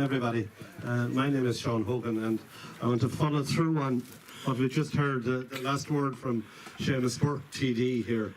everybody. My name is Sean Hogan, and I want to follow through on what we just heard, the last word from Seamus Burke T.D. here.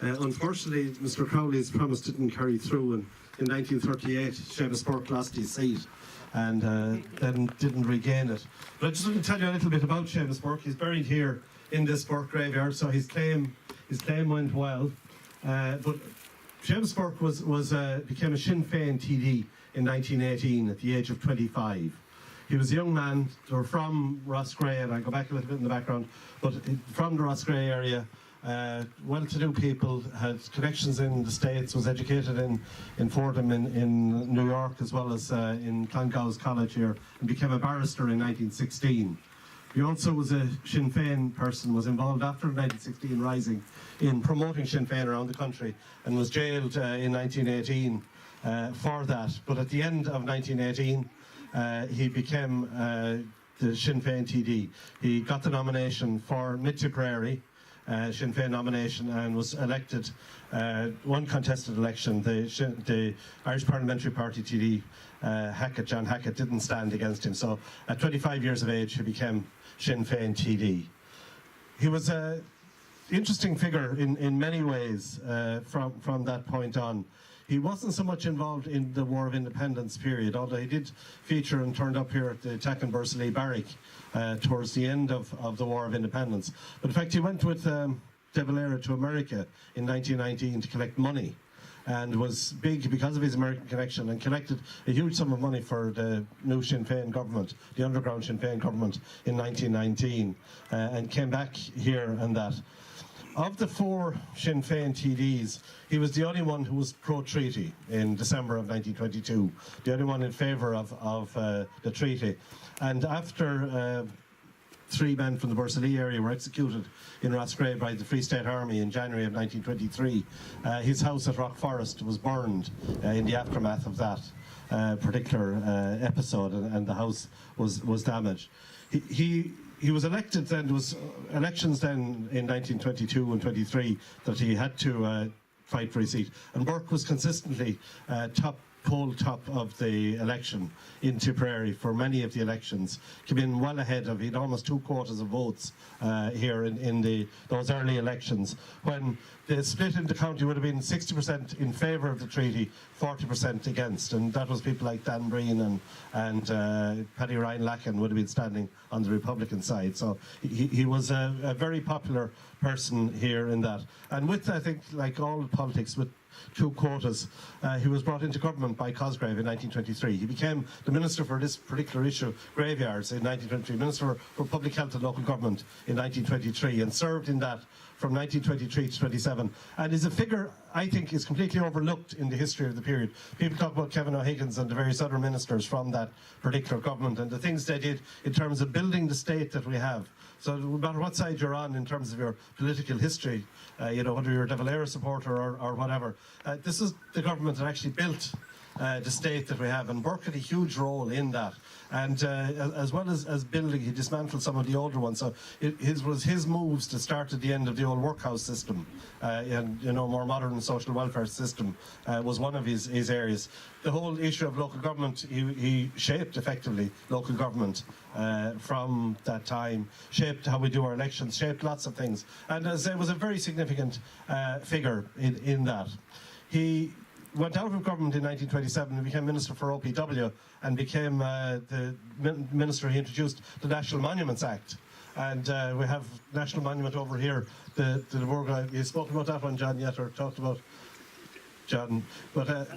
Unfortunately, Mr. Crowley's promise didn't carry through, and in 1938, Seamus Burke lost his seat and then didn't regain it. But I just want to tell you a little bit about Seamus Burke. He's buried here in this Burke graveyard, so his claim went well. But Seamus Burke became a Sinn Féin TD in 1918 at the age of 25. He was a young man. They were from Rossgrey, and I'll go back a little bit in the background, but from the Rossgrey area, well-to-do people, had connections in the States, was educated in Fordham in New York, as well as in Clongowes College here, and became a barrister in 1916. He also was a Sinn Féin person, was involved after the 1916 rising in promoting Sinn Féin around the country, and was jailed in 1918 for that. But at the end of 1918, he became the Sinn Féin TD. He got the nomination for Mid-Tipperary, Sinn Féin nomination, and was elected one contested election. The Irish Parliamentary Party TD, John Hackett, didn't stand against him. So at 25 years of age, he became Sinn Féin TD. He was an interesting figure in many ways from that point on. He wasn't so much involved in the War of Independence period, although he did feature and turned up here at the Tacken Bursley Barrack towards the end of the War of Independence. But in fact, he went with De Valera to America in 1919 to collect money, and was big because of his American connection, and collected a huge sum of money for the new Sinn Féin government, the underground Sinn Féin government, in 1919, and came back here and that. Of the four Sinn Féin TDs, he was the only one who was pro-treaty in December of 1922, the only one in favour of the treaty. And after three men from the Bursley area were executed in Rossgrey by the Free State Army in January of 1923, his house at Rockforest was burned in the aftermath of that particular episode, and the house was damaged. He was elected then. There was elections then in 1922 and 23 that he had to fight for his seat, and Burke was consistently poll top of the election in Tipperary for many of the elections. Came in well ahead of, he'd almost 2 quarters of votes here in those early elections, when the split in the county would have been 60% in favour of the treaty, 40% against, and that was people like Dan Breen and Paddy Ryan Lacken would have been standing on the Republican side. So he was a very popular person here in that. And with, I think, like all politics, with 2 quotas, he was brought into government by Cosgrave in 1923. He became the minister for this particular issue, graveyards, in 1923, minister for public health and local government in 1923, and served in that from 1923 to 27, and is a figure I think is completely overlooked in the history of the period. People talk about Kevin O'Higgins and the various other ministers from that particular government and the things they did in terms of building the state that we have. So no matter what side you're on in terms of your political history, you know, whether you're a De Valera supporter or whatever, this is the government that actually built the state that we have, and Burke had a huge role in that. And as well as building, he dismantled some of the older ones. So it was his moves to start at the end of the old workhouse system, and more modern social welfare system was one of his areas. The whole issue of local government, he shaped effectively local government from that time, shaped how we do our elections, shaped lots of things, and as I say, was a very significant figure in that. He went out of government in 1927 and became Minister for OPW, and became the minister. He introduced the National Monuments Act, and we have National Monument over here, the Burgo. You spoke about that one, John, yet, or talked about, John, but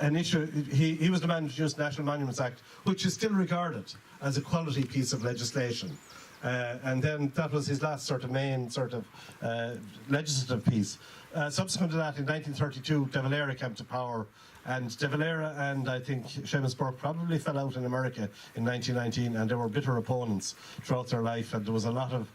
an issue, he was the man who introduced the National Monuments Act, which is still regarded as a quality piece of legislation. And then that was his last main legislative piece. Subsequent to that, in 1932, De Valera came to power, and De Valera and I think Seamus Burke probably fell out in America in 1919, and they were bitter opponents throughout their life, and there was a lot of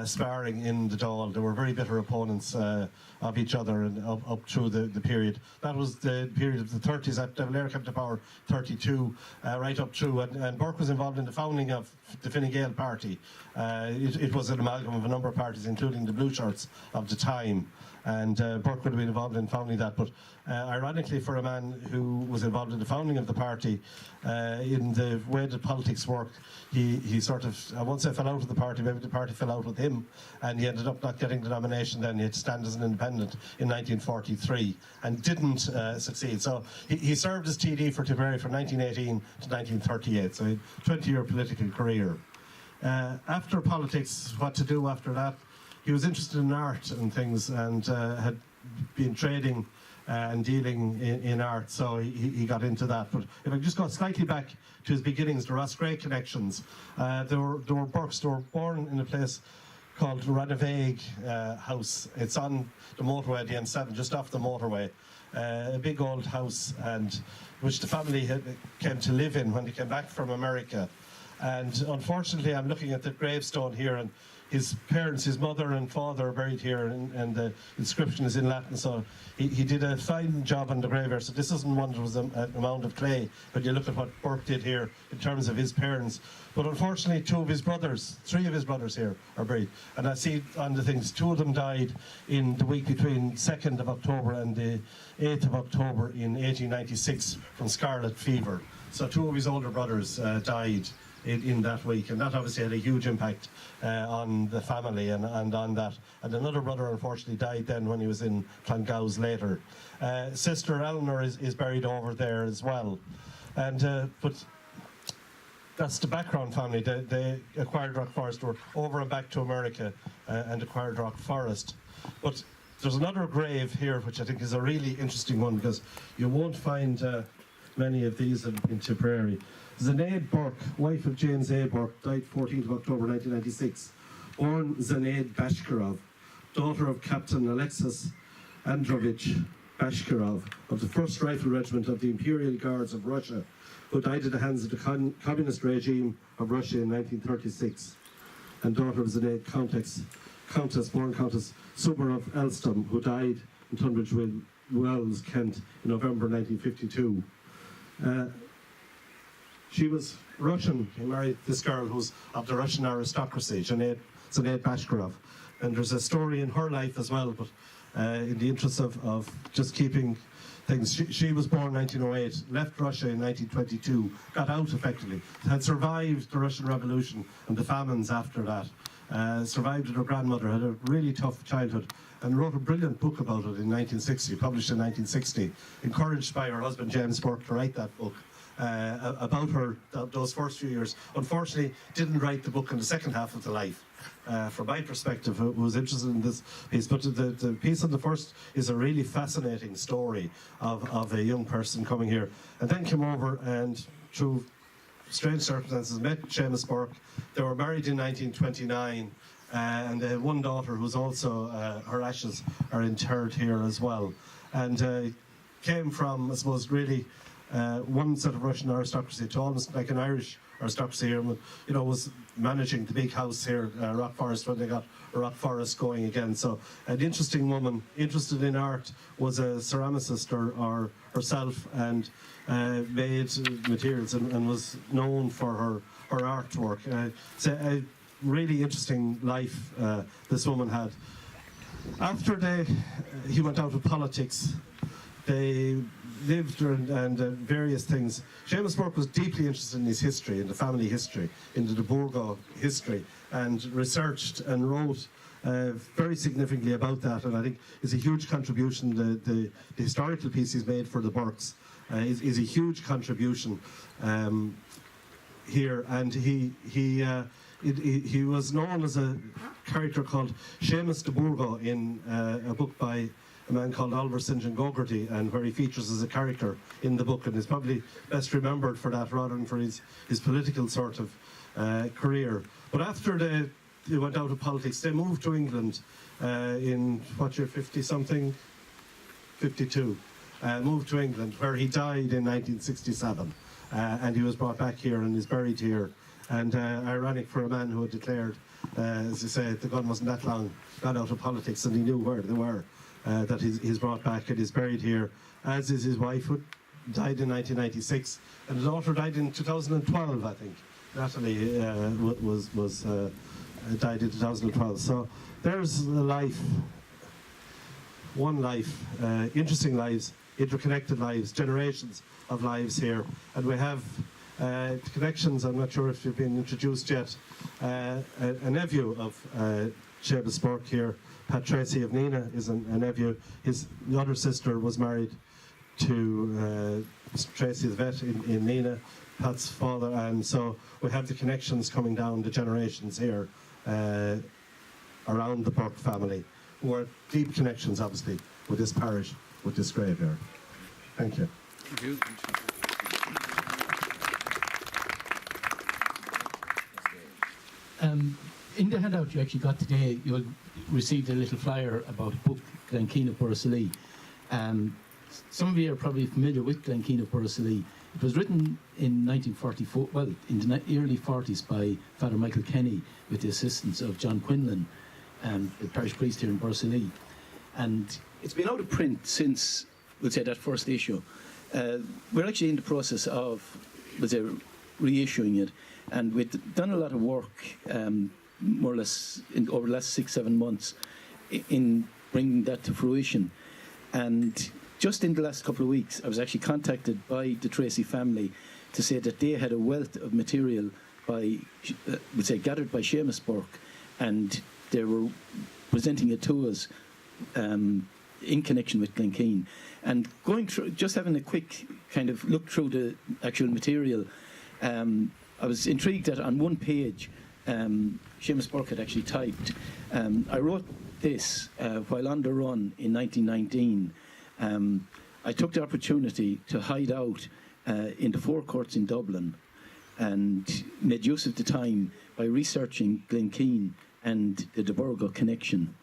sparring in the Dáil. They were very bitter opponents of each other, and up through the period. That was the period of the 30s. That De Valera came to power 32, right up through, and Burke was involved in the founding of the Fine Gael party. It was an amalgam of a number of parties, including the Blue Shirts of the time. and Burke would have been involved in founding that. But ironically, for a man who was involved in the founding of the party, in the way that politics worked, he sort of, I won't say fell out of the party, maybe the party fell out with him, and he ended up not getting the nomination then. He had to stand as an independent in 1943 and didn't succeed. So he served as TD for Tipperary from 1918 to 1938, so a 20-year political career. After politics, what to do after that? He was interested in art and things, and had been trading and dealing in art, so he got into that. But if I just go slightly back to his beginnings, the Ross Gray connections, there were Burkes. They were born in a place called Ranavaig House. It's on the motorway, the N7, just off the motorway. A big old house, and which the family came to live in when they came back from America. And unfortunately, I'm looking at the gravestone here, and his parents, his mother and father, are buried here, and the inscription is in Latin. So he did a fine job on the graveyard. So this isn't one that was an amount of clay, but you look at what Burke did here in terms of his parents. But unfortunately, three of his brothers here are buried. And I see on the things, two of them died in the week between 2nd of October and the 8th of October in 1896 from scarlet fever. So two of his older brothers died in that week, and that obviously had a huge impact on the family and on that. And another brother unfortunately died then when he was in Clongowes later. Sister Eleanor is buried over there as well. And but that's the background family. They acquired Rockforest, were over and back to America and acquired Rockforest. But there's another grave here which I think is a really interesting one, because you won't find many of these in Tipperary. Zenaid Burke, wife of James A. Burke, died 14th of October 1996. Born Zenaid Bashkirov, daughter of Captain Alexis Androvich Bashkirov of the 1st Rifle Regiment of the Imperial Guards of Russia, who died at the hands of the communist regime of Russia in 1936. And daughter of Zenaid born Countess Suber of Elston, who died in Tunbridge Wells, Kent, in November 1952. She was Russian. He married this girl who's of the Russian aristocracy, Zenaid Bashkirov. And there's a story in her life as well, but in the interest of just keeping things, she was born 1908, left Russia in 1922, got out effectively, had survived the Russian Revolution and the famines after that, survived with her grandmother, had a really tough childhood, and wrote a brilliant book about it in 1960, published in 1960, encouraged by her husband James Burke to write that book. About her, those first few years. Unfortunately, didn't write the book in the second half of the life. From my perspective, I was interested in this piece, but the piece on the first is a really fascinating story of a young person coming here, and then came over and through strange circumstances met Seamus Burke. They were married in 1929, and they had one daughter who's also, her ashes are interred here as well, and came from, I suppose, really one set of Russian aristocracy to almost like an Irish aristocracy here, you know, was managing the big house here, Rockforest, when they got Rockforest going again. So an interesting woman, interested in art, was a ceramicist or herself, and made materials and was known for her artwork. It's a really interesting life this woman had. After he went out of politics, they lived and various things. Seamus Burke was deeply interested in his history, in the family history, into the Burgo history, and researched and wrote very significantly about that. And I think it's a huge contribution. The historical piece he's made for the Burkes is a huge contribution here. And he was known as a character called Seamus de Burgo in a book by a man called Oliver St. John Gogarty, and where he features as a character in the book, and is probably best remembered for that rather than for his political sort of career. But after they went out of politics, they moved to England in, what year, 50-something? 52. Moved to England, where he died in 1967, and he was brought back here and is buried here. And ironic for a man who had declared, as you say, the gun wasn't that long, got out of politics, and he knew where they were. That he's brought back and is buried here, as is his wife, who died in 1996, and his daughter died in 2012, I think. Natalie died in 2012. So there's the life. one life, interesting lives, interconnected lives, generations of lives here. And we have connections. I'm not sure if you've been introduced yet. A nephew of Seamus Burke here, Pat Tracy of Nina, is a nephew. His other sister was married to Mr. Tracy, the vet in Nina, Pat's father, and so we have the connections coming down the generations here around the Burke family, who are deep connections, obviously, with this parish, with this graveyard. Thank you. Thank you. In the handout you actually got today, you'll receive a little flyer about a book, Glenkeen of Borrisoleigh. Some of you are probably familiar with Glenkeen of Borrisoleigh. It was written in 1944, well, in the early 40s by Father Michael Kenny with the assistance of John Quinlan, the parish priest here in Borrisoleigh. And it's been out of print since, we'll say, that first issue. We're actually in the process of, we'll say, reissuing it. And we've done a lot of work, more or less, over the last 6-7 months in bringing that to fruition. And just in the last couple of weeks, I was actually contacted by the Tracy family to say that they had a wealth of material would say, gathered by Seamus Burke, and they were presenting it to us in connection with Glenkeen. And going through, just having a quick kind of look through the actual material, I was intrigued that on one page, Seamus Burke had actually typed, I wrote this while on the run in 1919. I took the opportunity to hide out in the forecourts in Dublin and made use of the time by researching Glenkeen and the Burgo connection.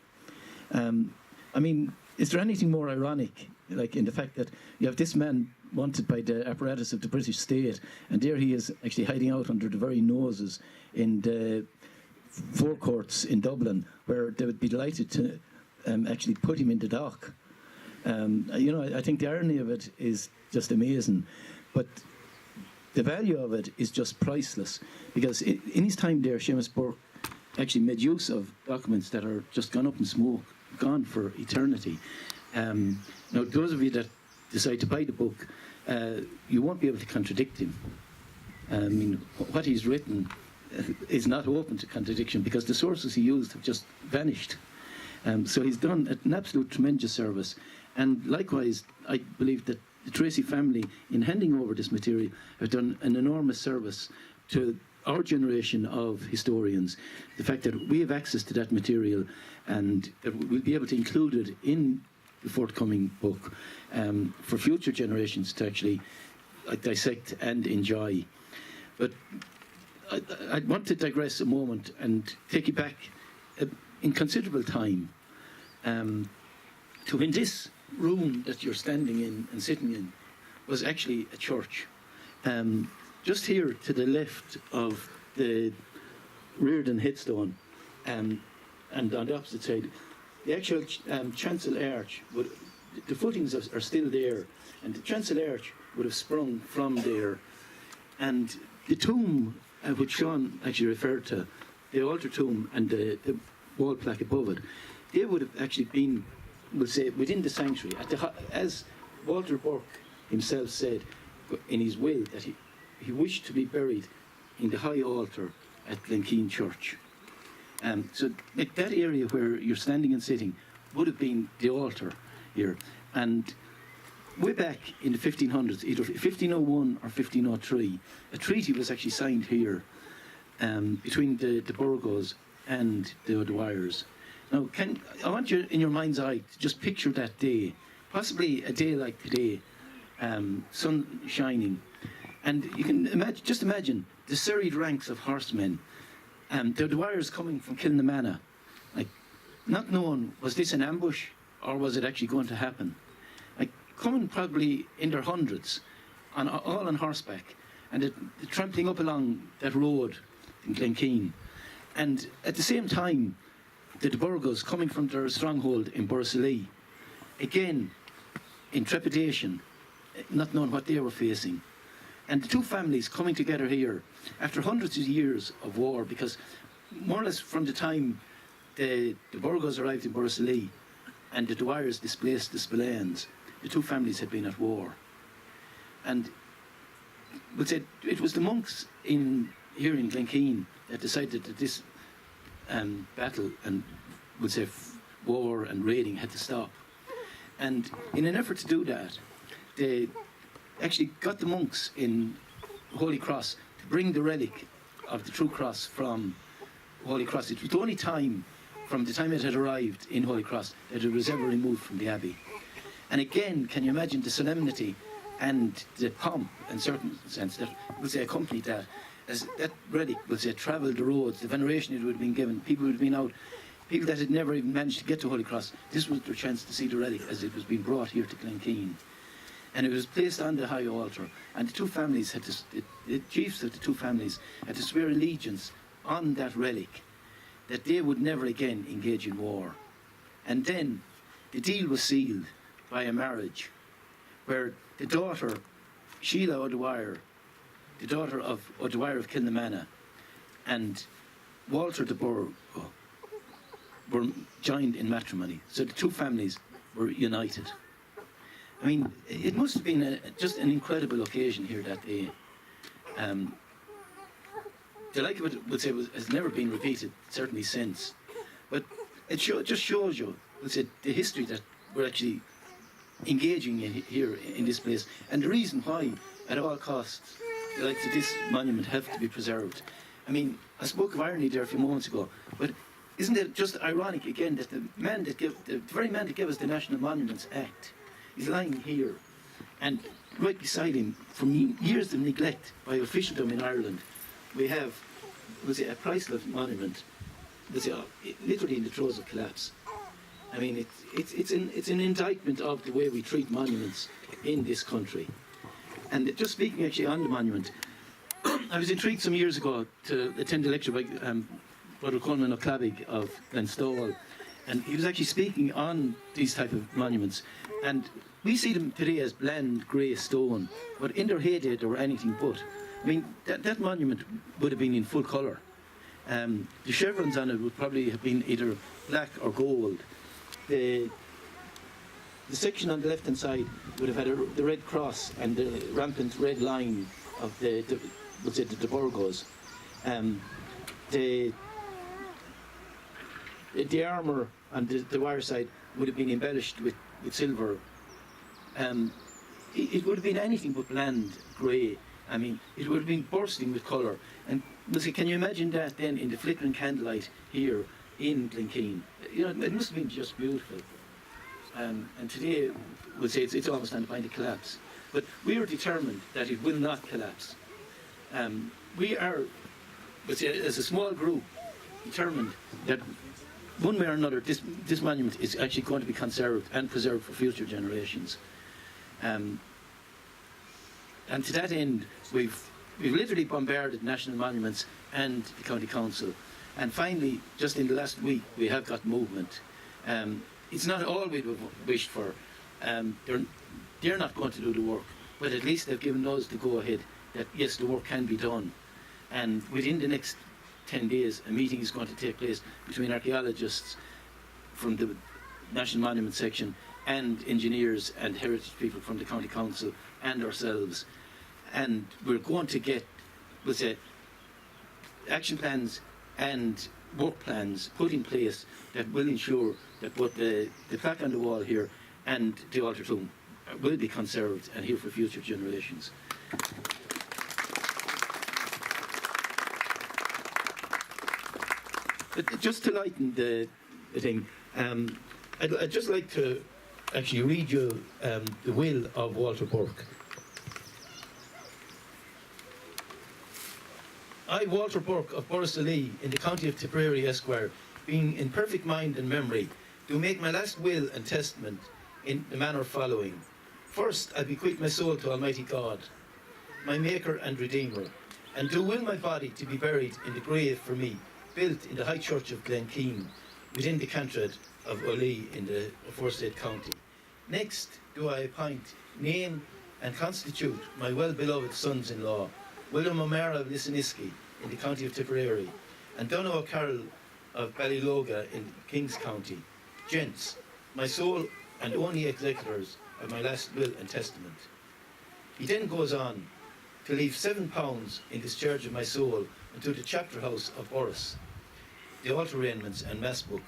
I mean, is there anything more ironic, like in the fact that you have this man wanted by the apparatus of the British state, and there he is actually hiding out under the very noses in the forecourts in Dublin, where they would be delighted to actually put him in the dock. You know, I think the irony of it is just amazing, but the value of it is just priceless, because in his time there, Seamus Burke actually made use of documents that are just gone up in smoke, gone for eternity. Now, those of you that decide to buy the book, you won't be able to contradict him. I mean, what he's written is not open to contradiction, because the sources he used have just vanished. So he's done an absolute tremendous service. And likewise, I believe that the Tracy family, in handing over this material, have done an enormous service to our generation of historians. The fact that we have access to that material and that we'll be able to include it in the forthcoming book for future generations to actually dissect and enjoy. But I want to digress a moment and take you back in considerable time to when this room that you're standing in and sitting in was actually a church. Just here to the left of the Reardon headstone, and on the opposite side, the actual chancel arch, the footings are still there, and the chancel arch would have sprung from there. And the tomb, which Sean actually referred to, the altar tomb and the wall plaque above it, they would have actually been, we'll say, within the sanctuary, as Walter Burke himself said in his will, that he wished to be buried in the high altar at Glenkeen Church. So that area where you're standing and sitting would have been the altar here. And way back in the 1500s, either 1501 or 1503, a treaty was actually signed here between the Burgos and the O'Dwyers. Now, I want you, in your mind's eye, to just picture that day, possibly a day like today, sun shining, and you can imagine the serried ranks of horsemen, the O'Dwyers coming from Kilnamanagh, like not knowing, was this an ambush or was it actually going to happen? Like coming probably in their hundreds, all on horseback, and the trampling up along that road in Glenkeen, and at the same time, the Burgos coming from their stronghold in Borrisoleigh, again in trepidation, not knowing what they were facing. And the two families coming together here after hundreds of years of war, because more or less from the time the Burgos arrived in Borrisoleigh, and the Dwyers displaced the Spillanes. The two families had been at war. And we'll say it was the monks here in Glenkeen that decided that this battle and we'll say war and raiding had to stop. And in an effort to do that, they actually got the monks in Holy Cross to bring the relic of the true cross from Holy Cross. It was the only time from the time it had arrived in Holy Cross that it was ever removed from the abbey. And again, can you imagine the solemnity and the pomp, in certain sense, that we'll say accompanied that, as that relic, we'll say, travelled the roads, the veneration it would have been given, people would have been out, people that had never even managed to get to Holy Cross, this was their chance to see the relic as it was being brought here to Glenkeen. And it was placed on the high altar, and the two families had to, the chiefs of the two families had to swear allegiance on that relic, that they would never again engage in war. And then the deal was sealed by a marriage where the daughter, Sheila O'Dwyer, the daughter of O'Dwyer of Kilnamanagh, and Walter de Burgo were joined in matrimony. So the two families were united. I mean, it must have been just an incredible occasion here that day. The like of it, would say, has never been repeated, certainly since. But it just shows you, would say, the history that we're actually engaging in here in this place, and the reason why, at all costs, the likes of this monument have to be preserved. I mean, I spoke of irony there a few moments ago, but isn't it just ironic again that the very man that gave us the National Monuments Act is lying here, and right beside him, from years of neglect by officialdom in Ireland, we have, we'll say, a priceless monument, we'll say, literally in the throes of collapse. I mean, it's an indictment of the way we treat monuments in this country. And just speaking actually on the monument, I was intrigued some years ago to attend a lecture by Brother Coleman O'Clavig of Glenstowell, and he was actually speaking on these type of monuments. And we see them today as bland grey stone, but in their heyday they were anything but. I mean, that monument would have been in full colour. The chevrons on it would probably have been either black or gold. The section on the left-hand side would have had the red cross and the rampant red line of the Burgos. The armour on the wire side would have been embellished with silver. It would have been anything but bland grey. I mean, it would have been bursting with colour. And can you imagine that then in the flickering candlelight here in Glenkeen? You know, it must have been just beautiful. And today, we'll say it's almost on the point of collapse. But we are determined that it will not collapse. We are, we'll say, as a small group, determined that one way or another, this monument is actually going to be conserved and preserved for future generations. And to that end, we've literally bombarded national monuments and the county council. And finally, just in the last week, we have got movement. It's not all we'd have wished for. They're not going to do the work, but at least they've given us the go-ahead that yes, the work can be done. And within the next 10 days, a meeting is going to take place between archaeologists from the National Monument section and engineers and heritage people from the county council and ourselves. And we're going to get, we'll say, action plans and work plans put in place that will ensure that both the plaque on the wall here and the altar tomb will be conserved and here for future generations. But just to lighten the thing, I'd just like to actually read you the will of Walter Burke. I, Walter Burke of Borrisalee, in the county of Tipperary, Esquire, being in perfect mind and memory, do make my last will and testament in the manner following. First, I bequeath my soul to Almighty God, my Maker and Redeemer, and do will my body to be buried in the grave for me, built in the High Church of Glenkeen, within the Cantred of Olee in the aforesaid county. Next, do I appoint, name, and constitute my well-beloved sons-in-law, William O'Mara of Lissiniski in the county of Tipperary, and Donogh O'Carroll of Ballyloga in Kings County, gents, my sole and only executors of my last will and testament. He then goes on to leave £7 in discharge of my soul unto the chapter house of Boris, the altar raiments and mass book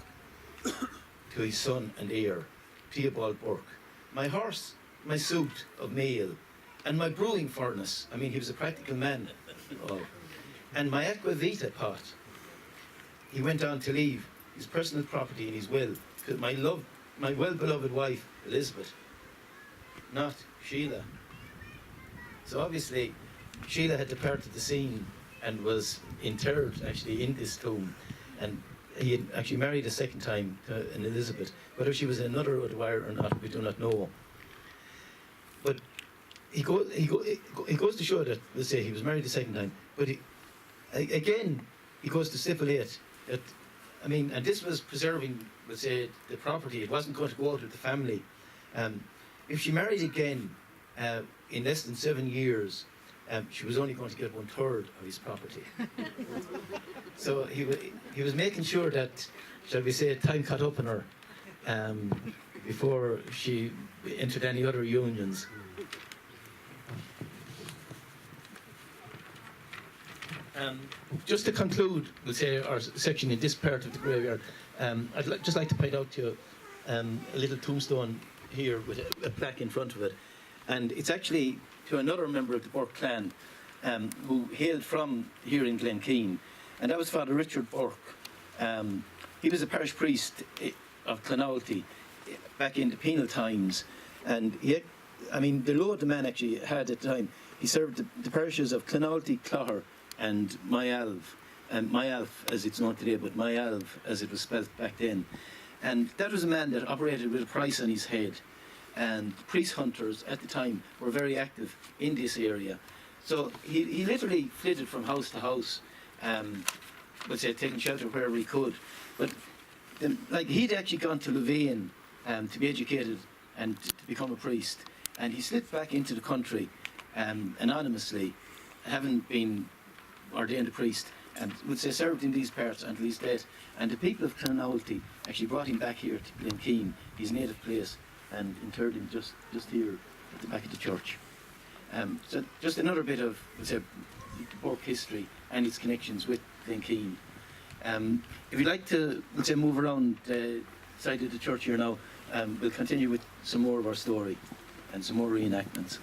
to his son and heir, Theobald Burke. My horse, my suit of mail, and my brewing furnace, I mean he was a practical man, and my aqua vita pot. He went on to leave his personal property in his will to my well-beloved wife, Elizabeth, not Sheila. So obviously, Sheila had departed the scene and was interred actually in this tomb. And he had actually married a second time to an Elizabeth. Whether she was another O'Dwyer or not, we do not know. But he goes to show that, let's say, he was married a second time. But he goes to stipulate that, I mean, and this was preserving, let's say, the property. It wasn't going to go out with the family. If she married again in less than 7 years, she was only going to get 1/3 of his property. So he was making sure that, shall we say, time caught up on her before she entered any other unions. Just to conclude, we'll say, our section in this part of the graveyard, I'd just like to point out to you a little tombstone here with a plaque in front of it. And it's actually to another member of the Burke clan who hailed from here in Glenkeen, and that was Father Richard Burke. He was a parish priest of Clonalty back in the penal times, and the load the man actually had at the time, he served the parishes of Clonalty, Clogher and Myalv, and Myalf as it's known today, but Myalv as it was spelt back then. And that was a man that operated with a price on his head. And priest hunters at the time were very active in this area. So he literally flitted from house to house, let's say taking shelter wherever he could. But he'd actually gone to Louvain to be educated and to become a priest. And he slipped back into the country anonymously, having been ordained a priest, and would say served in these parts until his death. And the people of Clonalty actually brought him back here to Glenkeen, his native place, and interred him just here at the back of the church. So just another bit of, let's say, Burke history and its connections with Glenkeen. If you'd like to, let's say, move around the side of the church here now, we'll continue with some more of our story and some more reenactments.